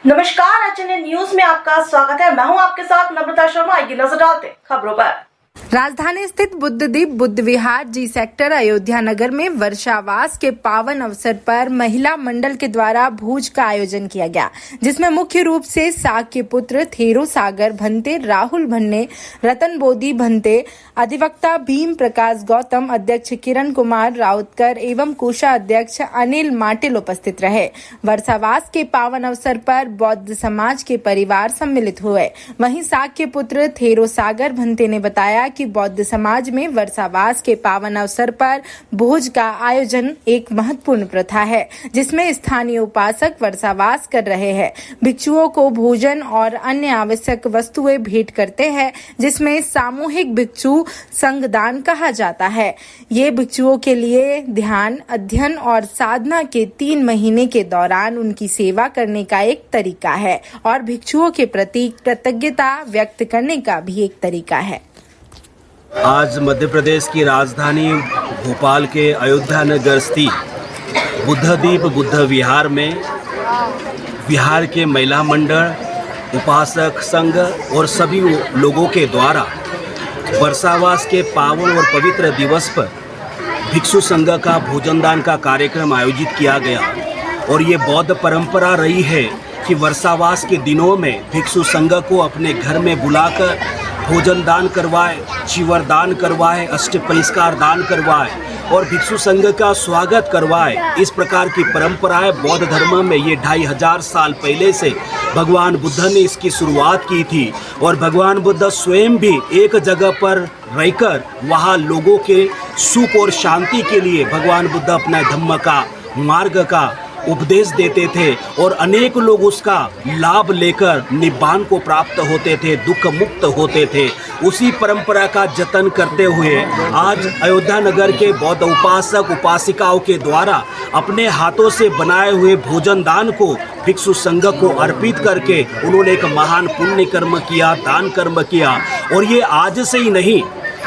नमस्कार, HNN news में आपका स्वागत है। मैं हूं आपके साथ नम्रता शर्मा। आइए नजर डालते हैं खबरों पर। राजधानी स्थित बुद्धदीप बुद्ध विहार जी सेक्टर अयोध्या नगर में वर्षावास के पावन अवसर पर महिला मंडल के द्वारा भोज का आयोजन किया गया, जिसमें मुख्य रूप से साग के पुत्र थेरो सागर भंते, राहुल भन्ने, रतन बोधी भंते, अधिवक्ता भीम प्रकाश गौतम, अध्यक्ष किरण कुमार राउतकर एवं कोषाध्यक्ष अनिल माटिल उपस्थित रहे। वर्षावास के पावन अवसर पर बौद्ध समाज के परिवार सम्मिलित हुए। वहीं साग के पुत्र थेरो सागर भंते ने बताया कि बौद्ध समाज में वर्षावास के पावन अवसर पर भोज का आयोजन एक महत्वपूर्ण प्रथा है, जिसमें स्थानीय उपासक वर्षावास कर रहे हैं। भिक्षुओं को भोजन और अन्य आवश्यक वस्तुएं भेंट करते हैं, जिसमें सामूहिक भिक्षु संघदान कहा जाता है। ये भिक्षुओं के लिए ध्यान, अध्ययन और साधना के 3 महीने के दौरान उनकी सेवा करने का एक तरीका है और भिक्षुओं के प्रति कृतज्ञता व्यक्त करने का भी एक तरीका है। आज मध्य प्रदेश की राजधानी भोपाल के अयोध्या नगर स्थित बुद्धदीप बुद्ध विहार में विहार के महिला मंडल, उपासक संघ और सभी लोगों के द्वारा वर्षावास के पावन और पवित्र दिवस पर भिक्षु संघ का भोजनदान का कार्यक्रम आयोजित किया गया। और ये बौद्ध परंपरा रही है कि वर्षावास के दिनों में भिक्षु संघ को अपने घर में बुलाकर भोजन दान करवाए, चिवर दान करवाए, अष्टपरिष्कार दान करवाए और भिक्षु संघ का स्वागत करवाए। इस प्रकार की परंपराएं बौद्ध धर्म में ये 2500 साल पहले से भगवान बुद्ध ने इसकी शुरुआत की थी। और भगवान बुद्ध स्वयं भी एक जगह पर रहकर वहाँ लोगों के सुख और शांति के लिए भगवान बुद्ध अपना धम्म का मार्ग का उपदेश देते थे और अनेक लोग उसका लाभ लेकर निब्बान को प्राप्त होते थे, दुख मुक्त होते थे। उसी परंपरा का जतन करते हुए आज अयोध्या नगर के बौद्ध उपासक उपासिकाओं के द्वारा अपने हाथों से बनाए हुए भोजन दान को भिक्षु संघ को अर्पित करके उन्होंने एक महान पुण्य कर्म किया, दान कर्म किया। और ये आज से ही नहीं,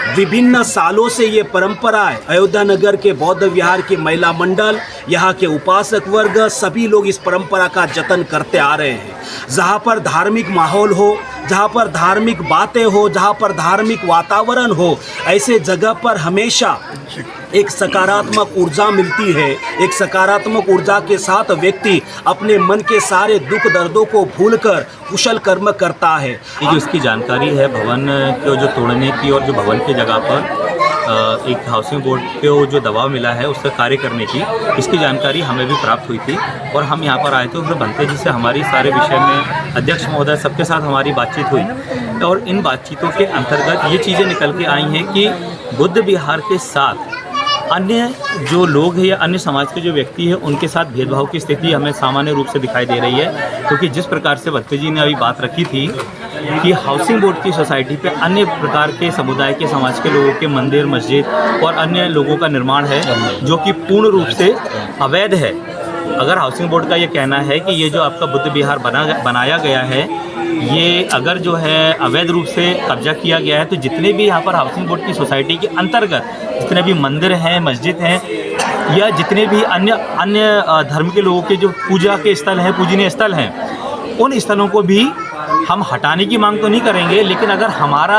विभिन्न सालों से ये परंपराएं अयोध्या नगर के बौद्ध विहार के महिला मंडल, यहाँ के उपासक वर्ग, सभी लोग इस परंपरा का जतन करते आ रहे हैं। जहाँ पर धार्मिक माहौल हो, जहाँ पर धार्मिक बातें हो, जहाँ पर धार्मिक वातावरण हो, ऐसे जगह पर हमेशा एक सकारात्मक ऊर्जा मिलती है। एक सकारात्मक ऊर्जा के साथ व्यक्ति अपने मन के सारे दुख दर्दों को भूलकर कुशल कर्म करता है। ये जो इसकी जानकारी है भवन को जो तोड़ने की और जो भवन की जगह पर एक हाउसिंग बोर्ड को जो दबाव मिला है उसका कार्य करने की, इसकी जानकारी हमें भी प्राप्त हुई थी और हम यहाँ पर आए थे। फिर भंते जी से हमारी सारे विषय में अध्यक्ष महोदय सबके साथ हमारी बातचीत हुई और इन बातचीतों के अंतर्गत ये चीज़ें निकल के आई हैं कि बुद्ध विहार के साथ अन्य जो लोग हैं या अन्य समाज के जो व्यक्ति हैं उनके साथ भेदभाव की स्थिति हमें सामान्य रूप से दिखाई दे रही है। क्योंकि जिस प्रकार से भत्ते जी ने अभी बात रखी थी कि हाउसिंग बोर्ड की सोसाइटी पे अन्य प्रकार के समुदाय के समाज के लोगों के मंदिर, मस्जिद और अन्य लोगों का निर्माण है जो कि पूर्ण रूप से अवैध है। अगर हाउसिंग बोर्ड का ये कहना है कि ये जो आपका बुद्ध विहार बनाया गया है, ये अगर जो है अवैध रूप से कब्जा किया गया है, तो जितने भी यहाँ पर हाउसिंग बोर्ड की सोसाइटी के अंतर्गत जितने भी मंदिर हैं, मस्जिद हैं या जितने भी अन्य धर्म के लोगों के जो पूजा के स्थल हैं, पूजनीय स्थल हैं, उन स्थलों को भी हम हटाने की मांग तो नहीं करेंगे। लेकिन अगर हमारा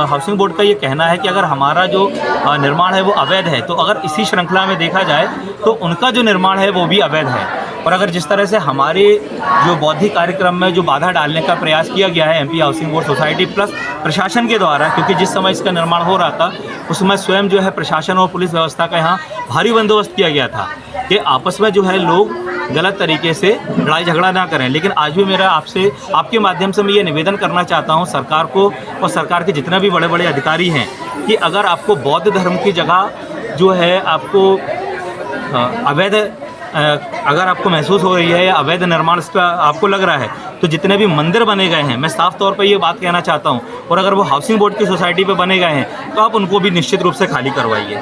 हाउसिंग बोर्ड का ये कहना है कि अगर हमारा जो निर्माण है वो अवैध है, तो अगर इसी श्रृंखला में देखा जाए तो उनका जो निर्माण है वो भी अवैध है। और अगर जिस तरह से हमारे जो बौद्धिक कार्यक्रम में जो बाधा डालने का प्रयास किया गया है MP housing board society plus प्रशासन के द्वारा, क्योंकि जिस समय इसका निर्माण हो रहा था उस समय स्वयं जो है प्रशासन और पुलिस व्यवस्था का यहाँ भारी बंदोबस्त किया गया था कि आपस में जो है लोग गलत तरीके से लड़ाई झगड़ा ना करें। लेकिन आज भी मेरा आपसे, आपके माध्यम से मैं ये निवेदन करना चाहता हूँ सरकार को और सरकार के जितने भी बड़े बड़े अधिकारी हैं कि अगर आपको बौद्ध धर्म की जगह जो है आपको अवैध, अगर आपको महसूस हो रही है या अवैध निर्माण इस पर आपको लग रहा है, तो जितने भी मंदिर बने गए हैं, मैं साफ तौर पर ये बात कहना चाहता हूँ, और अगर वो हाउसिंग बोर्ड की सोसाइटी पे बने गए हैं तो आप उनको भी निश्चित रूप से खाली करवाइए।